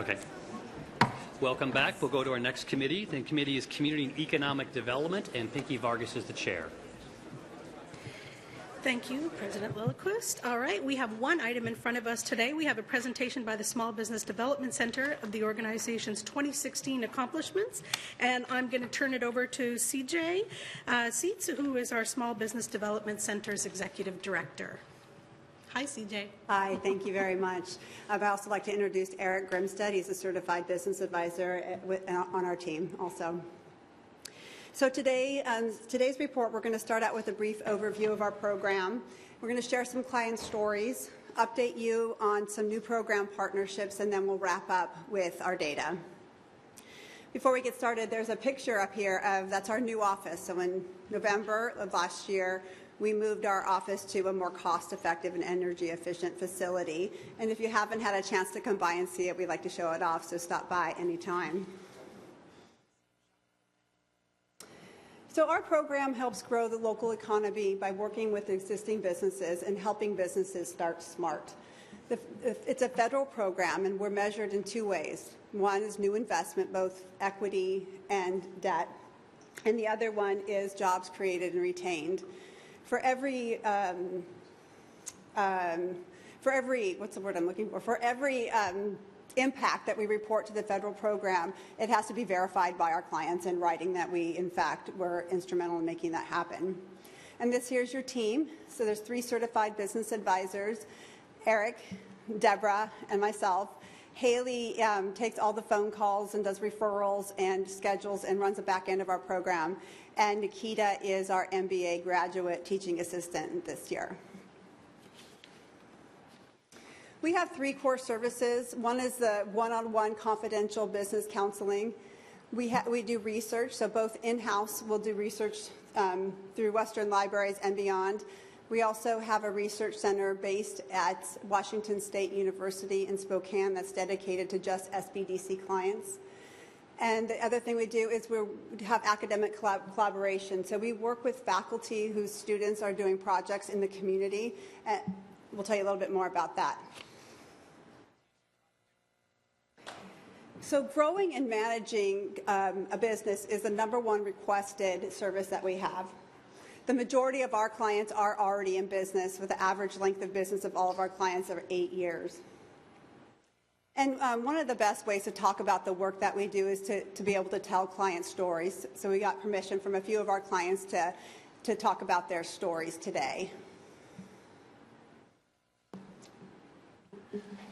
Okay. Welcome back. We'll go to our next committee. The committee is Community and Economic Development, and Pinky Vargas is the chair. Thank you, President Lillquist. All right, we have one item in front of us today. We have a presentation by the Small Business Development Center of the organization's 2016 accomplishments, and I'm going to turn it over to CJ Seitz, who is our Small Business Development Center's Executive Director. Hi, CJ. Hi, thank you very much. I'd also like to introduce Eric Grimstead. He's a certified business advisor on our team also. So today's report, we're going to start out with a brief overview of our program. We're going to share some client stories, update you on some new program partnerships, and then we'll wrap up with our data. Before we get started, there's a picture up here of, that's our new office. So in November of last year, we moved our office to a more cost-effective and energy-efficient facility. And if you haven't had a chance to come by and see it, we'd like to show it off, so stop by anytime. So our program helps grow the local economy by working with existing businesses and helping businesses start smart. It's a federal program, and we're measured in two ways. One is new investment, both equity and debt, and the other one is jobs created and retained. For every impact that we report to the federal program, it has to be verified by our clients in writing that we, in fact, were instrumental in making that happen. And this here's your team. So there's 3 certified business advisors, Eric, Deborah, and myself. Haley takes all the phone calls and does referrals and schedules and runs the back end of our program. And Nikita is our MBA graduate teaching assistant this year. We have 3 core services. One is the one-on-one confidential business counseling. We do research, so both in-house, we'll do research through Western libraries and beyond. We also have a research center based at Washington State University in Spokane that's dedicated to just SBDC clients. And the other thing we do is we have academic collaboration. So we work with faculty whose students are doing projects in the community. And we'll tell you a little bit more about that. So growing and managing a business is the #1 requested service that we have. The majority of our clients are already in business, with the average length of business of all of our clients of 8 years. And one of the best ways to talk about the work that we do is to be able to tell client stories. So we got permission from a few of our clients to talk about their stories today.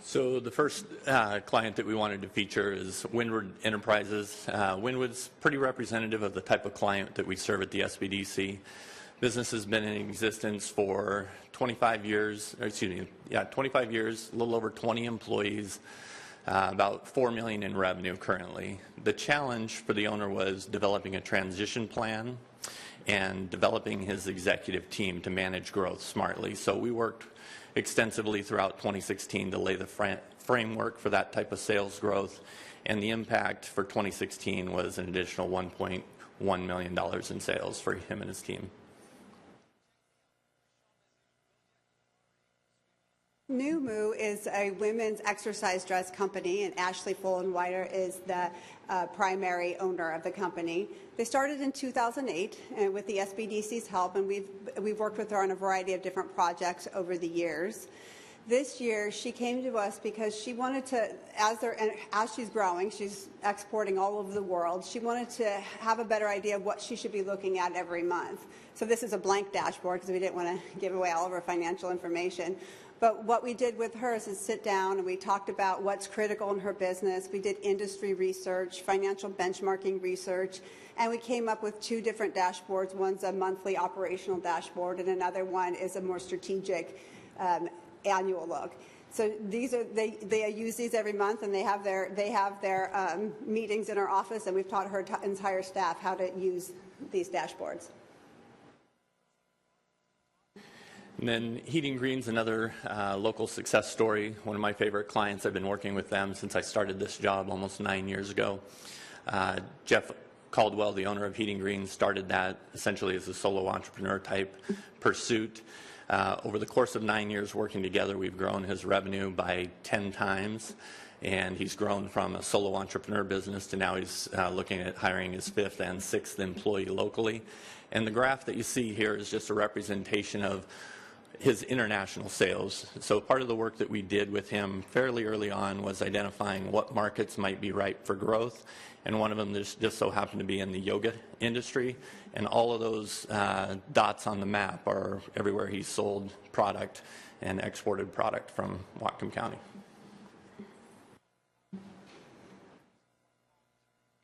So the first client that we wanted to feature is Windward Enterprises. Windward's pretty representative of the type of client that we serve at the SBDC. Business has been in existence for 25 years, 25 years, a little over 20 employees, about $4 million in revenue currently. The challenge for the owner was developing a transition plan and developing his executive team to manage growth smartly. So we worked extensively throughout 2016 to lay the framework for that type of sales growth, and the impact for 2016 was an additional $1.1 million in sales for him and his team. Numu is a women's exercise dress company, and Ashley Fullenwider is the primary owner of the company. They started in 2008 and with the SBDC's help, and we've worked with her on a variety of different projects over the years. This year, she came to us because she wanted to, as she's growing, she's exporting all over the world, she wanted to have a better idea of what she should be looking at every month. So this is a blank dashboard because we didn't want to give away all of our financial information. But what we did with her is sit down and we talked about what's critical in her business. We did industry research, financial benchmarking research, and we came up with 2 different dashboards. One's a monthly operational dashboard, and another one is a more strategic annual look. So these are they use these every month, and they have their meetings in our office, and we've taught her entire staff how to use these dashboards. And then Heating Green's another local success story. One of my favorite clients. I've been working with them since I started this job almost 9 years ago. Jeff Caldwell, the owner of Heating Green, started that essentially as a solo entrepreneur type pursuit. Over the course of 9 years working together, we've grown his revenue by 10 times. and he's grown from a solo entrepreneur business to now he's looking at hiring his 5th and 6th employee locally. And the graph that you see here is just a representation of his international sales. So part of the work that we did with him fairly early on was identifying what markets might be ripe for growth, and one of them just so happened to be in the yoga industry, and all of those dots on the map are everywhere he's sold product and exported product from Whatcom County.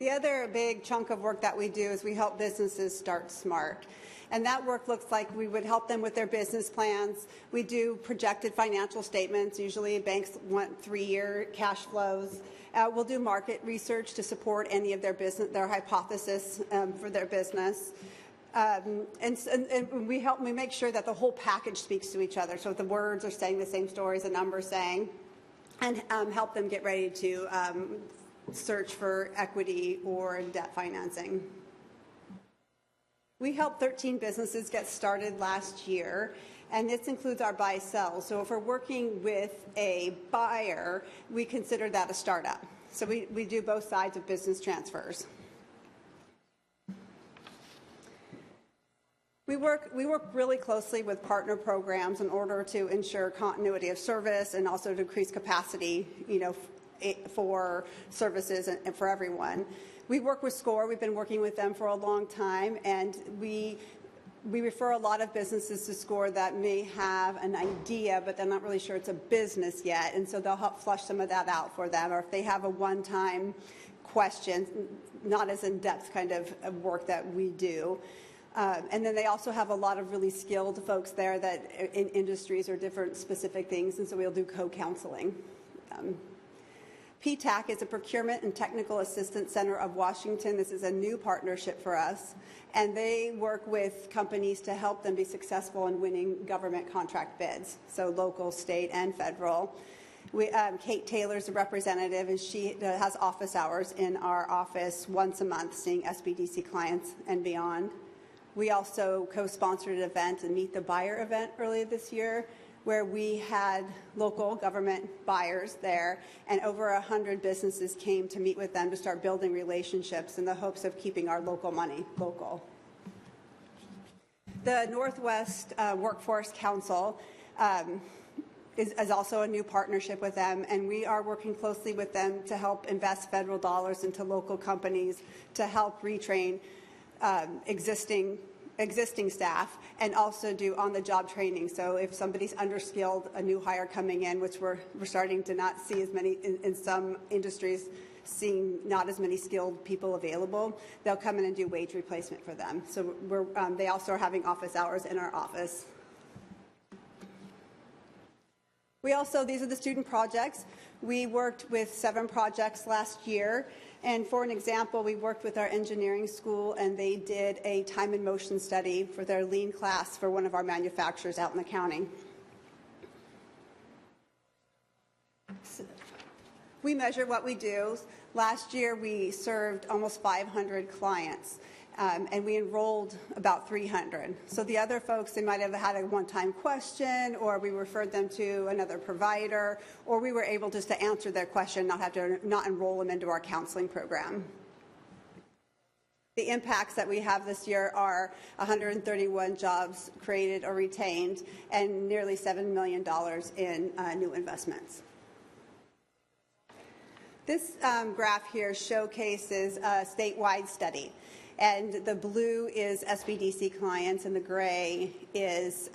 The other big chunk of work that we do is we help businesses start smart. And that work looks like we would help them with their business plans. We do projected financial statements. Usually banks want 3-year cash flows. We'll do market research to support any of their business, their hypothesis for their business. And we make sure that the whole package speaks to each other. So the words are saying the same stories, the numbers saying, and help them get ready to search for equity or debt financing. We helped 13 businesses get started last year, and this includes our buy-sell. So if we're working with a buyer, we consider that a startup. So we do both sides of business transfers. We work really closely with partner programs in order to ensure continuity of service and also to increase capacity, for services and for everyone. We work with SCORE. We've been working with them for a long time, and we refer a lot of businesses to SCORE that may have an idea, but they're not really sure it's a business yet, and so they'll help flush some of that out for them, or if they have a one-time question, not as in-depth kind of work that we do. And then they also have a lot of really skilled folks there that in industries or different specific things, and so we'll do co-counseling. PTAC is a Procurement and Technical Assistance Center of Washington. This is a new partnership for us, and they work with companies to help them be successful in winning government contract bids, so local, state, and federal. Kate Taylor's a representative, and she has office hours in our office once a month, seeing SBDC clients and beyond. We also co-sponsored an event, a Meet the Buyer event earlier this year, where we had local government buyers there, and over 100 businesses came to meet with them to start building relationships in the hopes of keeping our local money local. The Northwest Workforce Council is also a new partnership with them, and we are working closely with them to help invest federal dollars into local companies to help retrain existing staff and also do on-the-job training. So if somebody's underskilled, a new hire coming in, which we're starting to not see as many in some industries, seeing not as many skilled people available, they'll come in and do wage replacement for them. So they also are having office hours in our office. These are the student projects. We worked with 7 projects last year. And for an example, we worked with our engineering school, and they did a time and motion study for their lean class for one of our manufacturers out in the county. We measure what we do. Last year, we served almost 500 clients, and we enrolled about 300. So the other folks, they might have had a one-time question, or we referred them to another provider, or we were able just to answer their question, not enroll them into our counseling program. The impacts that we have this year are 131 jobs created or retained, and nearly $7 million in new investments. This graph here showcases a statewide study. And the blue is SBDC clients, and the gray is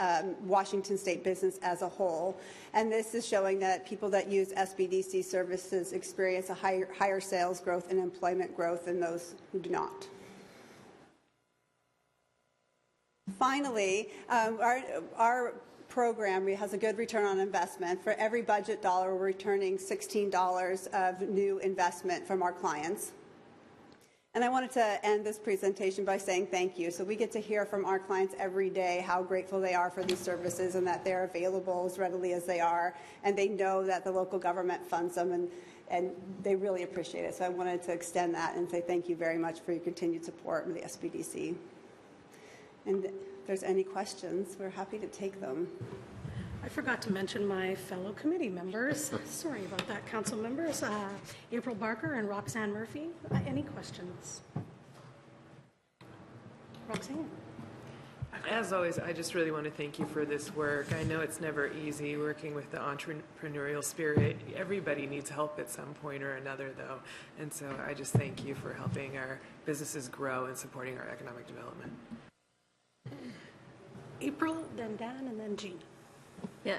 Washington State business as a whole. And this is showing that people that use SBDC services experience a higher sales growth and employment growth than those who do not. Finally, our program has a good return on investment. For every budget dollar, we're returning $16 of new investment from our clients. And I wanted to end this presentation by saying thank you. So we get to hear from our clients every day how grateful they are for these services and that they're available as readily as they are. And they know that the local government funds them, and they really appreciate it. So I wanted to extend that and say thank you very much for your continued support of the SBDC. And if there's any questions, we're happy to take them. I forgot to mention my fellow committee members. Sorry about that, council members. April Barker and Roxanne Murphy. Any questions? Roxanne? As always, I just really want to thank you for this work. I know it's never easy working with the entrepreneurial spirit. Everybody needs help at some point or another, though. And so I just thank you for helping our businesses grow and supporting our economic development. April, then Dan, and then Jean. Yeah,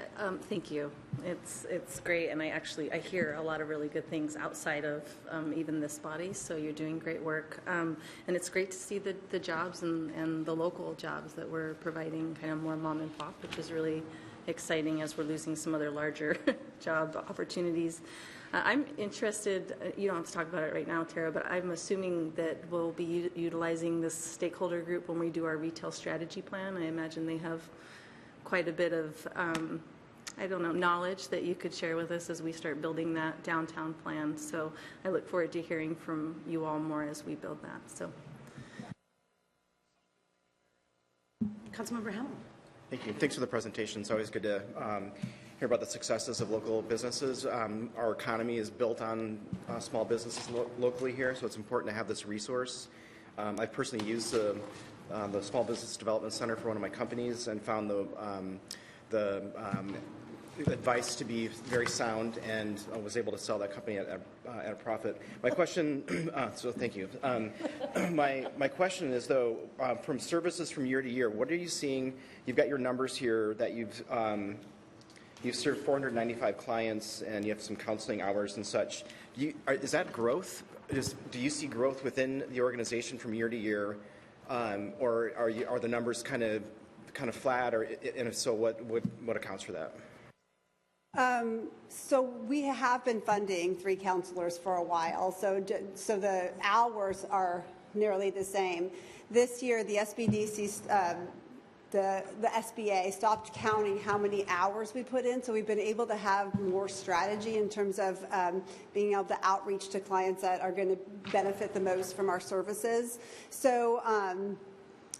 thank you. It's great, and I hear a lot of really good things outside of even this body. So you're doing great work, and it's great to see the jobs and the local jobs that we're providing, kind of more mom and pop, which is really exciting as we're losing some other larger job opportunities. I'm interested. You don't have to talk about it right now, Tara, but I'm assuming that we'll be utilizing this stakeholder group when we do our retail strategy plan. I imagine they have quite a bit of, knowledge that you could share with us as we start building that downtown plan. So I look forward to hearing from you all more as we build that. So, Councilmember Hamel. Thank you. Thanks for the presentation. It's always good to hear about the successes of local businesses. Our economy is built on small businesses locally here, so it's important to have this resource. I personally used the Small Business Development Center for one of my companies and found the advice to be very sound, and was able to sell that company at a profit. My question, so thank you. My question is, though, from services from year to year, what are you seeing? You've got your numbers here that you've served 495 clients, and you have some counseling hours and such. Is that growth? Do you see growth within the organization from year to year? Or are the numbers kind of flat, and if so, what accounts for that? So we have been funding 3 counselors for a while, so the hours are nearly the same. This year, the SBDC, the SBA stopped counting how many hours we put in, so we've been able to have more strategy in terms of being able to outreach to clients that are going to benefit the most from our services. So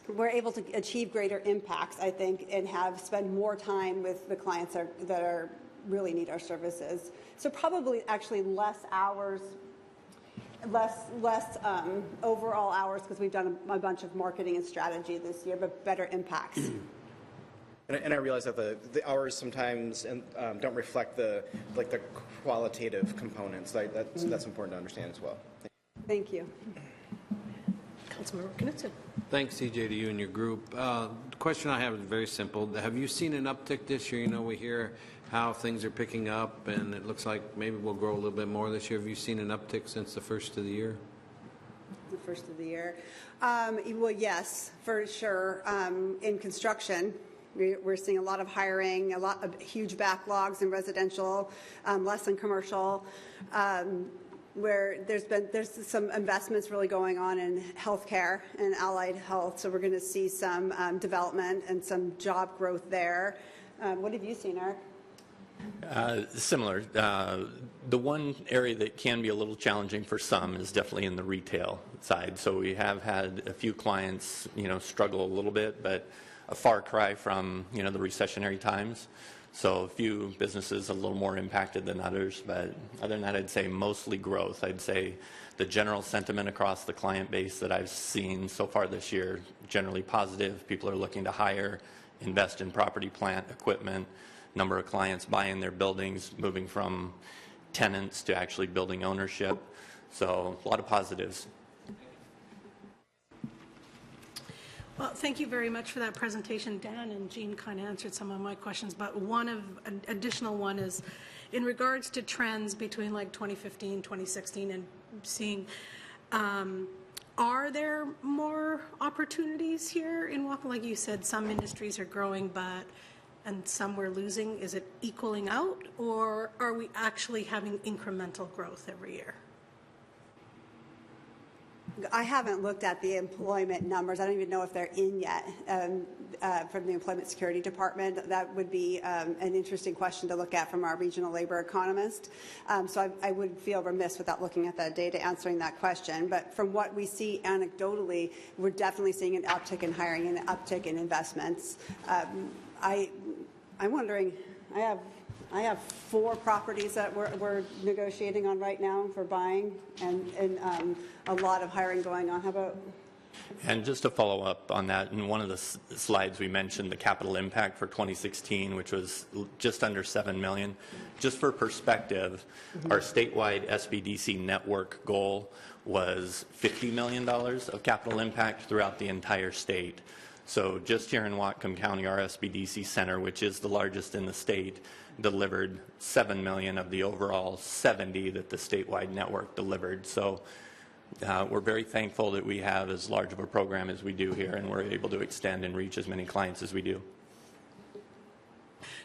we're able to achieve greater impacts, I think, and spend more time with the clients that really need our services. So probably actually less hours, less overall hours, because we've done a bunch of marketing and strategy this year, but better impacts. And I realize that the hours sometimes don't reflect the qualitative components. That's important to understand as well. Thank you. Councilmember Knutson. Thanks, CJ, to you and your group. The question I have is very simple. Have you seen an uptick this year? We hear how things are picking up, and it looks like maybe we'll grow a little bit more this year. Have you seen an uptick since the first of the year? The first of the year? Well, yes, for sure. In construction, we're seeing a lot of hiring, a lot of huge backlogs in residential, less in commercial. Where there's some investments really going on in healthcare and allied health, so we're going to see some development and some job growth there. What have you seen, Eric? Similar. The one area that can be a little challenging for some is definitely in the retail side. So we have had a few clients, struggle a little bit, but a far cry from, the recessionary times. So a few businesses a little more impacted than others, but other than that, I'd say mostly growth. I'd say the general sentiment across the client base that I've seen so far this year, generally positive. People are looking to hire, invest in property, plant, equipment. Number of clients buying their buildings, moving from tenants to actually building ownership. So a lot of positives. Well, thank you very much for that presentation. Dan and Jean kind of answered some of my questions, but an additional one is in regards to trends between like 2015, 2016, and seeing, are there more opportunities here in Walker? Like you said, some industries are growing, and some we're losing. Is it equaling out, or are we actually having incremental growth every year? I haven't looked at the employment numbers. I don't even know if they're in yet from the Employment Security Department. That would be an interesting question to look at from our regional labor economist. So I would feel remiss without looking at that data answering that question. But from what we see anecdotally, we're definitely seeing an uptick in hiring and an uptick in investments. I I'm wondering, I have 4 properties that we're negotiating on right now for buying, and a lot of hiring going on. How about? And just to follow up on that, in one of the slides we mentioned the capital impact for 2016, which was just under $7 million. Just for perspective, our statewide SBDC network goal was $50 million of capital impact throughout the entire state. So just here in Whatcom County, our SBDC center, which is the largest in the state, delivered $7 million of the overall 70 that the statewide network delivered. So we're very thankful that we have as large of a program as we do here, and we're able to extend and reach as many clients as we do.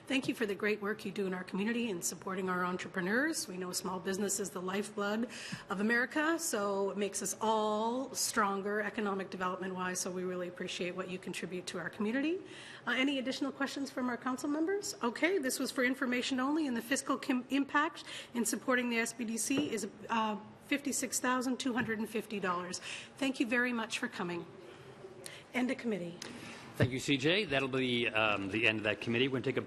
Thank you for the great work you do in our community in supporting our entrepreneurs. We know small business is the lifeblood of America, so it makes us all stronger economic development-wise, so we really appreciate what you contribute to our community. Any additional questions from our council members? Okay, this was for information only, and the fiscal impact in supporting the SBDC is $56,250. Thank you very much for coming. End of committee. Thank you, CJ. That'll be the end of that committee. We're going to take a